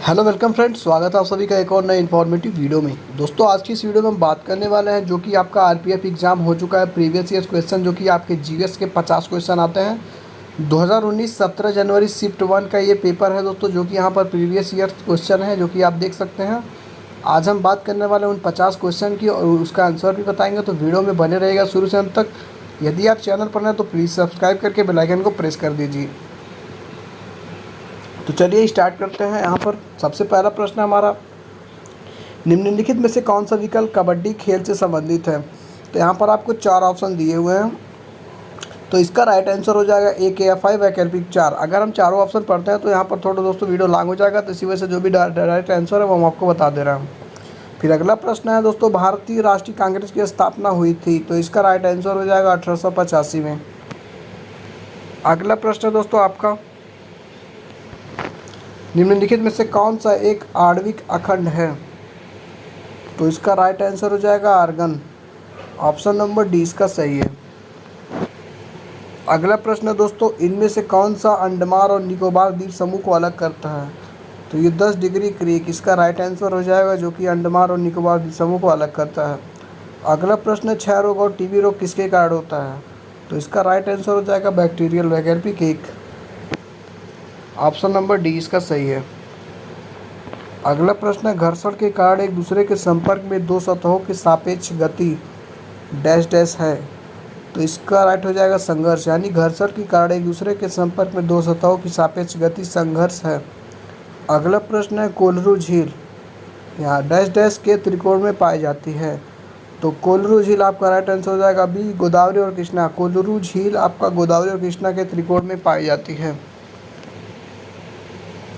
Hello welcome friends, स्वागत है आप सभी का एक और नए इन्फॉर्मेटिव वीडियो में। दोस्तों, आज की इस वीडियो में हम बात करने वाले हैं जो कि आपका आरपीएफ एग्ज़ाम हो चुका है। प्रीवियस ईयर्स क्वेश्चन जो कि आपके जीएस के 50 क्वेश्चन आते हैं। 2019 17 जनवरी शिफ्ट 1 का ये पेपर है दोस्तों, जो कि यहाँ पर प्रीवियस ईयर क्वेश्चन है जो कि आप देख सकते हैं। आज हम बात करने वाले हैं उन 50 क्वेश्चन की और उसका आंसर भी बताएंगे, तो वीडियो में बने रहेगा शुरू से अंत तक। यदि आप चैनल पर हैं तो प्लीज़ सब्सक्राइब करके बेल आइकन को प्रेस कर दीजिए। तो चलिए स्टार्ट करते हैं। यहाँ पर सबसे पहला प्रश्न हमारा, निम्नलिखित में से कौन सा विकल्प कबड्डी खेल से संबंधित है। तो यहाँ पर आपको 4 ऑप्शन दिए हुए हैं, तो इसका राइट आंसर हो जाएगा ए के एफ आई वैकल्पिक 4। अगर हम चारों ऑप्शन पढ़ते हैं तो यहाँ पर थोड़ा दोस्तों वीडियो लॉन्ग हो जाएगा, तो इसी वजह से जो भी डायरेक्ट आंसर है वो हम आपको बता दे रहे हैं। फिर अगला प्रश्न है दोस्तों, भारतीय राष्ट्रीय कांग्रेस की स्थापना हुई थी। तो इसका राइट आंसर हो जाएगा 1885 में। अगला प्रश्न है दोस्तों आपका, निम्नलिखित में से कौन सा एक आणविक अखंड है। तो इसका राइट आंसर हो जाएगा आर्गन। ऑप्शन नंबर डी इसका सही है। अगला प्रश्न है दोस्तों, इनमें से कौन सा अंडमान और निकोबार द्वीप समूह को अलग करता है। तो ये 10 डिग्री क्रीक, इसका राइट आंसर हो जाएगा, जो कि अंडमान और निकोबार द्वीप समूह को अलग करता है। अगला प्रश्न है, क्षय रोग और टीबी रोग किसके कारण होता है। तो इसका राइट आंसर हो जाएगा बैक्टीरियल वैकल्पिक 1। ऑप्शन नंबर डी इसका सही है। अगला प्रश्न है, घर्षण के कारण एक दूसरे के संपर्क में दो सतहों की सापेक्ष गति डैश डैश है। तो इसका राइट हो जाएगा संघर्ष, यानी घर्षण के कारण एक दूसरे के संपर्क में दो सतहों की सापेक्ष गति संघर्ष है। अगला प्रश्न है, कोलरू झील यहाँ डैश डैश के त्रिकोण में पाई जाती है। तो कोलरू झील आपका राइट आंसर हो जाएगा बी, गोदावरी और कृष्णा। कोलरू झील आपका गोदावरी और कृष्णा के त्रिकोण में पाई जाती है।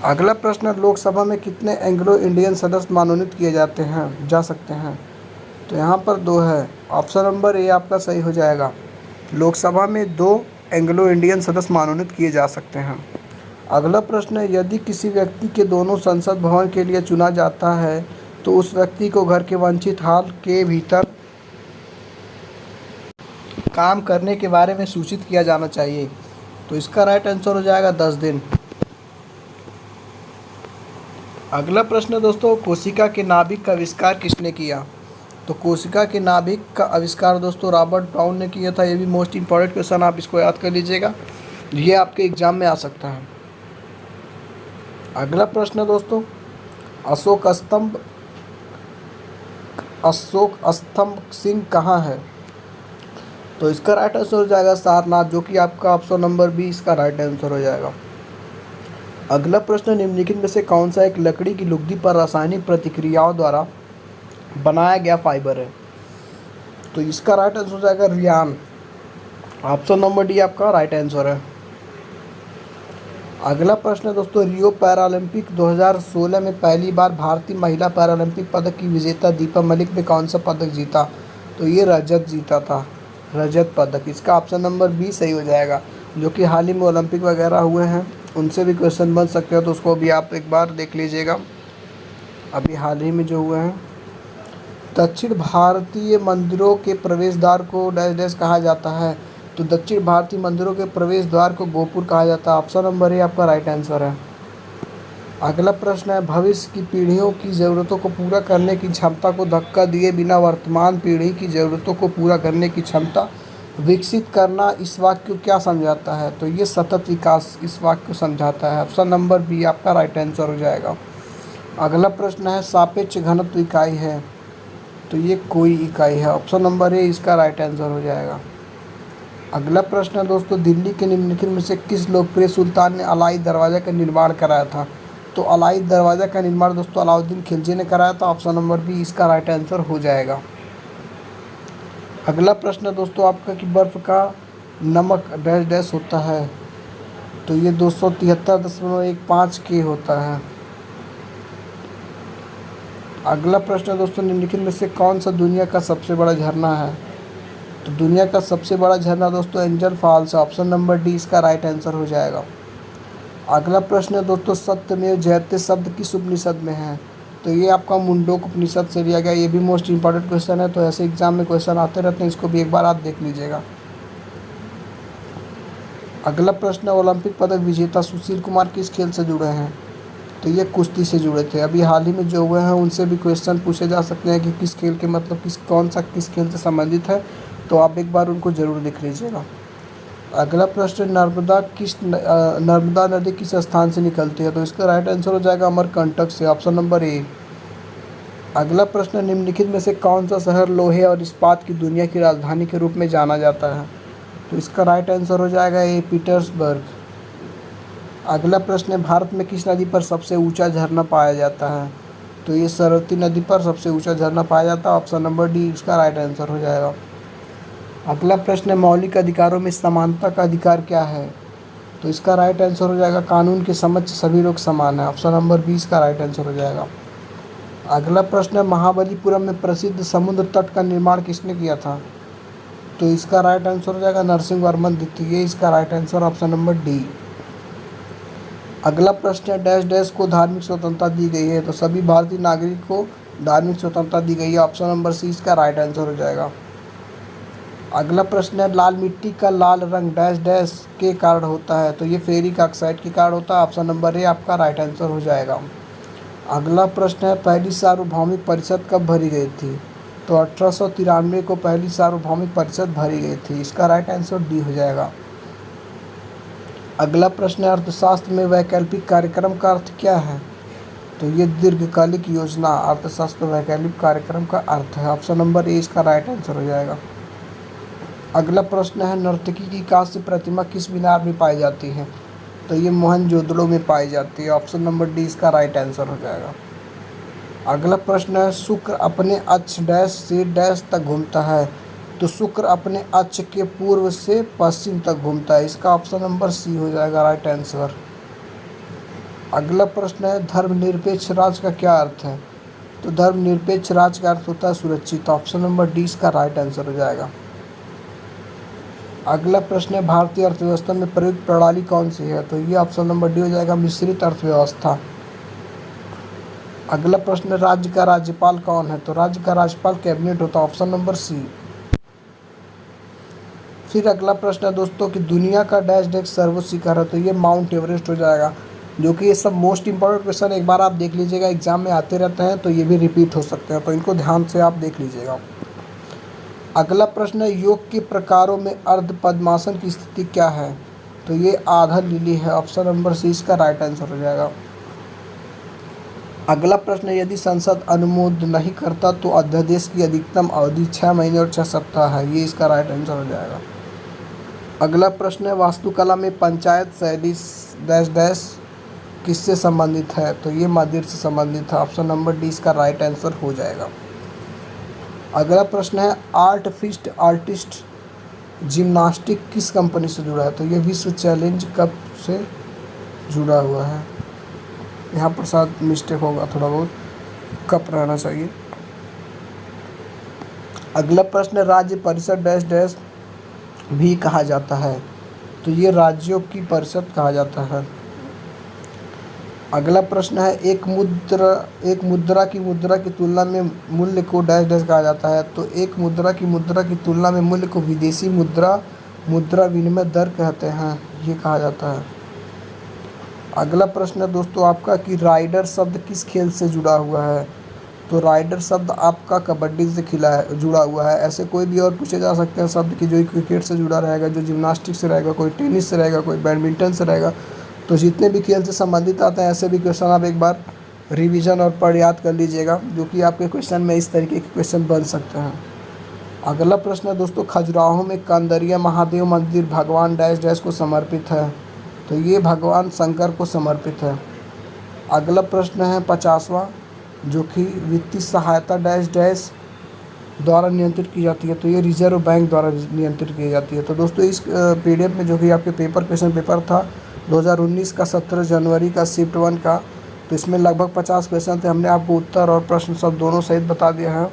अगला प्रश्न, लोकसभा में कितने एंग्लो इंडियन सदस्य मनोनीत किए जा सकते हैं। तो यहाँ पर 2 है। ऑप्शन नंबर ए आपका सही हो जाएगा। लोकसभा में 2 एंग्लो इंडियन सदस्य मनोनीत किए जा सकते हैं। अगला प्रश्न है, यदि किसी व्यक्ति के दोनों संसद भवन के लिए चुना जाता है तो उस व्यक्ति को घर के वांछित हाल के भीतर काम करने के बारे में सूचित किया जाना चाहिए। तो इसका राइट आंसर हो जाएगा 10 दिन। अगला प्रश्न दोस्तों, कोशिका के नाभिक का आविष्कार किसने किया। तो कोशिका के नाभिक का आविष्कार दोस्तों रॉबर्ट ब्राउन ने किया था। ये भी मोस्ट इंपॉर्टेंट क्वेश्चन, आप इसको याद कर लीजिएगा, ये आपके एग्जाम में आ सकता है। अगला प्रश्न दोस्तों, अशोक स्तंभ सिंह कहाँ है। तो इसका राइट आंसर हो जाएगा सारनाथ, जो कि आपका ऑप्शन नंबर बी इसका राइट आंसर हो जाएगा। अगला प्रश्न, निम्नलिखित में से कौन सा एक लकड़ी की लुगदी पर रासायनिक प्रतिक्रियाओं द्वारा बनाया गया फाइबर है। तो इसका राइट आंसर हो जाएगा रियान। ऑप्शन नंबर डी आपका राइट आंसर है। अगला प्रश्न है दोस्तों, रियो पैरालंपिक 2016 में पहली बार भारतीय महिला पैरालंपिक पदक की विजेता दीपा मलिक ने कौन सा पदक जीता। तो ये रजत जीता था, रजत पदक। इसका ऑप्शन नंबर बी सही हो जाएगा। जो कि हाल ही में ओलंपिक वगैरह हुए हैं, उनसे भी क्वेश्चन बन सकते हो, तो उसको भी आप एक बार देख लीजिएगा, अभी हाल ही में जो हुए हैं। दक्षिण भारतीय मंदिरों के प्रवेश द्वार को डैश डैश कहा जाता है। तो दक्षिण भारतीय मंदिरों के प्रवेश द्वार को गोपुर कहा जाता है। ऑप्शन नंबर ए आपका राइट आंसर है। अगला प्रश्न है, भविष्य की पीढ़ियों की ज़रूरतों को पूरा करने की क्षमता को धक्का दिए बिना वर्तमान पीढ़ी की ज़रूरतों को पूरा करने की क्षमता विकसित करना इस वाक्य को क्या समझाता है। तो ये सतत विकास इस वाक्य को समझाता है। ऑप्शन नंबर बी आपका राइट आंसर हो जाएगा। अगला प्रश्न है, सापेक्ष घनत्व इकाई है। तो ये कोई इकाई है। ऑप्शन नंबर ए इसका राइट आंसर हो जाएगा। अगला प्रश्न है दोस्तों, दिल्ली के निम्नलिखित में से किस लोकप्रिय सुल्तान ने अलाई दरवाज़ा का निर्माण कराया था। तो अलाई दरवाज़ा का निर्माण दोस्तों अलाउद्दीन खिलजी ने कराया था। ऑप्शन नंबर बी इसका राइट आंसर हो जाएगा। अगला प्रश्न है दोस्तों आपका कि बर्फ़ का नमक डैश डैश होता है। तो ये 273.15 के होता है। अगला प्रश्न है दोस्तों, निम्नलिखित में से कौन सा दुनिया का सबसे बड़ा झरना है। तो दुनिया का सबसे बड़ा झरना दोस्तों एंजल फॉल्स है। ऑप्शन नंबर डी इसका राइट आंसर हो जाएगा। अगला प्रश्न है दोस्तों, सत्यमेव जयते शब्द किस उपनिषद में है। तो ये आपका मुंडोक उपनिषद से लिया गया। ये भी मोस्ट इंपॉर्टेंट क्वेश्चन है, तो ऐसे एग्जाम में क्वेश्चन आते रहते हैं, इसको भी एक बार आप देख लीजिएगा। अगला प्रश्न है, ओलंपिक पदक विजेता सुशील कुमार किस खेल से जुड़े हैं। तो ये कुश्ती से जुड़े थे। अभी हाल ही में जो हुए हैं उनसे भी क्वेश्चन पूछे जा सकते हैं कि किस खेल के मतलब किस खेल से संबंधित है, तो आप एक बार उनको ज़रूर लिख लीजिएगा। अगला प्रश्न, नर्मदा नदी किस स्थान से निकलती है, तो इसका राइट आंसर हो जाएगा अमरकंटक से, ऑप्शन नंबर ए। अगला प्रश्न, निम्नलिखित में से कौन सा शहर लोहे और इस्पात की दुनिया की राजधानी के रूप में जाना जाता है, तो इसका राइट आंसर हो जाएगा ए, पीटर्सबर्ग। अगला प्रश्न है, भारत में किस नदी पर सबसे ऊंचा झरना पाया जाता है, तो ये सरस्वती नदी पर सबसे ऊंचा झरना पाया जाता है, ऑप्शन नंबर डी इसका राइट आंसर हो जाएगा। अगला प्रश्न है, मौलिक अधिकारों में समानता का अधिकार क्या है, तो इसका राइट आंसर हो जाएगा कानून के समक्ष सभी लोग समान है, ऑप्शन नंबर 20 का राइट आंसर हो जाएगा। अगला प्रश्न है, महाबलीपुरम में प्रसिद्ध समुद्र तट का निर्माण किसने किया था, तो इसका राइट आंसर हो जाएगा नरसिंह वर्मन द्वितीय, इसका right answer option number D. अगला प्रश्न है, डैश डैश को धार्मिक स्वतंत्रता दी गई है, तो सभी भारतीय नागरिक को धार्मिक स्वतंत्रता दी गई है, ऑप्शन नंबर सी इसका राइट आंसर हो जाएगा। अगला प्रश्न है, लाल मिट्टी का लाल रंग डैश डैश के कारण होता है, तो ये फेरिक ऑक्साइड के कारण होता है, ऑप्शन नंबर ए आपका राइट आंसर हो जाएगा। अगला प्रश्न है, पहली सार्वभौमिक परिषद कब भरी गई थी, तो 1893 को पहली सार्वभौमिक परिषद भरी गई थी, इसका राइट आंसर डी हो जाएगा। अगला प्रश्न है, अर्थशास्त्र में वैकल्पिक कार्यक्रम का अर्थ क्या है, तो ये दीर्घकालिक योजना अर्थशास्त्र में वैकल्पिक कार्यक्रम का अर्थ है, ऑप्शन नंबर ए इसका राइट आंसर हो जाएगा। अगला प्रश्न है, नर्तकी की कांस्य प्रतिमा किस मीनार में पाई जाती है, तो ये मोहनजोदड़ो में पाई जाती है, ऑप्शन नंबर डी इसका राइट आंसर हो जाएगा। अगला प्रश्न है, शुक्र अपने अक्ष डैश से डैश तक घूमता है, तो शुक्र अपने अक्ष के पूर्व से पश्चिम तक घूमता है, इसका ऑप्शन नंबर सी हो जाएगा राइट आंसर। अगला प्रश्न है, धर्मनिरपेक्ष राज्य का क्या अर्थ है, तो धर्मनिरपेक्ष राज्य का अर्थ होता है सुरक्षित, ऑप्शन नंबर डी इसका राइट आंसर हो जाएगा। अगला प्रश्न है, भारतीय अर्थव्यवस्था में प्रयुक्त प्रणाली कौन सी है, तो ये ऑप्शन नंबर डी हो जाएगा मिश्रित अर्थव्यवस्था। अगला प्रश्न, राज्य का राज्यपाल कौन है, तो राज्य का राज्यपाल कैबिनेट होता है, ऑप्शन नंबर सी। फिर अगला प्रश्न है दोस्तों कि दुनिया का डैश डैश सर्वोच्च शिखर है, तो ये माउंट एवरेस्ट हो जाएगा, जो कि ये सब मोस्ट इंपॉर्टेंट क्वेश्चन एक बार आप देख लीजिएगा, एग्जाम में आते रहते हैं, तो ये भी रिपीट हो सकते हैं, तो इनको ध्यान से आप देख लीजिएगा। अगला प्रश्न है, योग के प्रकारों में अर्ध पद्मासन की स्थिति क्या है, तो ये आधा लीली है, ऑप्शन नंबर सी इसका राइट आंसर हो जाएगा। अगला प्रश्न है, यदि संसद अनुमोदन नहीं करता तो अध्यादेश की अधिकतम अवधि 6 महीने और 6 सप्ताह है, ये इसका राइट आंसर हो जाएगा। अगला प्रश्न है, वास्तुकला में पंचायत शैली डैश डैश किससे संबंधित है, तो ये मंदिर से संबंधित है, ऑप्शन नंबर डी इसका राइट आंसर हो जाएगा। अगला प्रश्न है, आर्टिस्ट जिम्नास्टिक किस कंपनी से जुड़ा है, तो ये विश्व चैलेंज कप से जुड़ा हुआ है, यहाँ पर शायद मिस्टेक होगा, थोड़ा बहुत कप रहना चाहिए। अगला प्रश्न, राज्य परिषद डैश डैश भी कहा जाता है, तो ये राज्यों की परिषद कहा जाता है। अगला प्रश्न है, एक मुद्रा की तुलना में मूल्य को डैश डैश कहा जाता है, तो एक मुद्रा की तुलना में मूल्य को विदेशी मुद्रा विनिमय दर कहते हैं, ये कहा जाता है। अगला प्रश्न है दोस्तों आपका कि राइडर शब्द किस खेल से जुड़ा हुआ है, तो राइडर शब्द आपका कबड्डी से जुड़ा हुआ है। ऐसे कोई भी और पूछे जा सकते हैं शब्द कि जो क्रिकेट से जुड़ा रहेगा, जो जिम्नास्टिक से रहेगा, कोई टेनिस से रहेगा, कोई बैडमिंटन से रहेगा, तो जितने भी खेल से संबंधित आते हैं ऐसे भी क्वेश्चन आप एक बार रिवीजन और पढ़ याद कर लीजिएगा, जो कि आपके क्वेश्चन में इस तरीके के क्वेश्चन बन सकते हैं। अगला प्रश्न है दोस्तों, खजुराहो में कंदरिया महादेव मंदिर भगवान डैश डैश को समर्पित है, तो ये भगवान शंकर को समर्पित है। अगला प्रश्न है 50वां, जो कि वित्तीय सहायता डैश डैश द्वारा नियंत्रित की जाती है, तो ये रिजर्व बैंक द्वारा नियंत्रित की जाती है। तो दोस्तों इस पीडीएफ में जो कि आपके क्वेश्चन पेपर था 2019 का 17 जनवरी का शिफ्ट 1 का, तो इसमें लगभग 50 क्वेश्चन थे, हमने आपको उत्तर और प्रश्न सब दोनों सहित बता दिया है।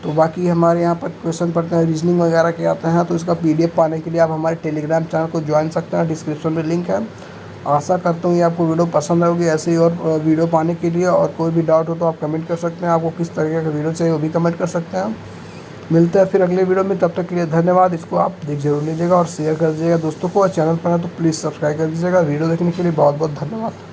तो बाकी हमारे यहाँ पर क्वेश्चन पढ़ते हैं, रीजनिंग वगैरह के आते हैं, तो इसका पीडीएफ पाने के लिए आप हमारे टेलीग्राम चैनल को ज्वाइन सकते हैं, डिस्क्रिप्शन में लिंक है। आशा करता हूँ ये आपको वीडियो पसंद आएगी। ऐसे ही और वीडियो पाने के लिए और कोई भी डाउट हो तो आप कमेंट कर सकते हैं, आपको किस तरीके का वीडियो चाहिए वो भी कमेंट कर सकते हैं। मिलते हैं फिर अगले वीडियो में, तब तक के लिए धन्यवाद। इसको आप देख जरूर लीजिएगा और शेयर कर दीजिएगा दोस्तों को, और चैनल पर है तो प्लीज़ सब्सक्राइब कर दीजिएगा। वीडियो देखने के लिए बहुत बहुत धन्यवाद।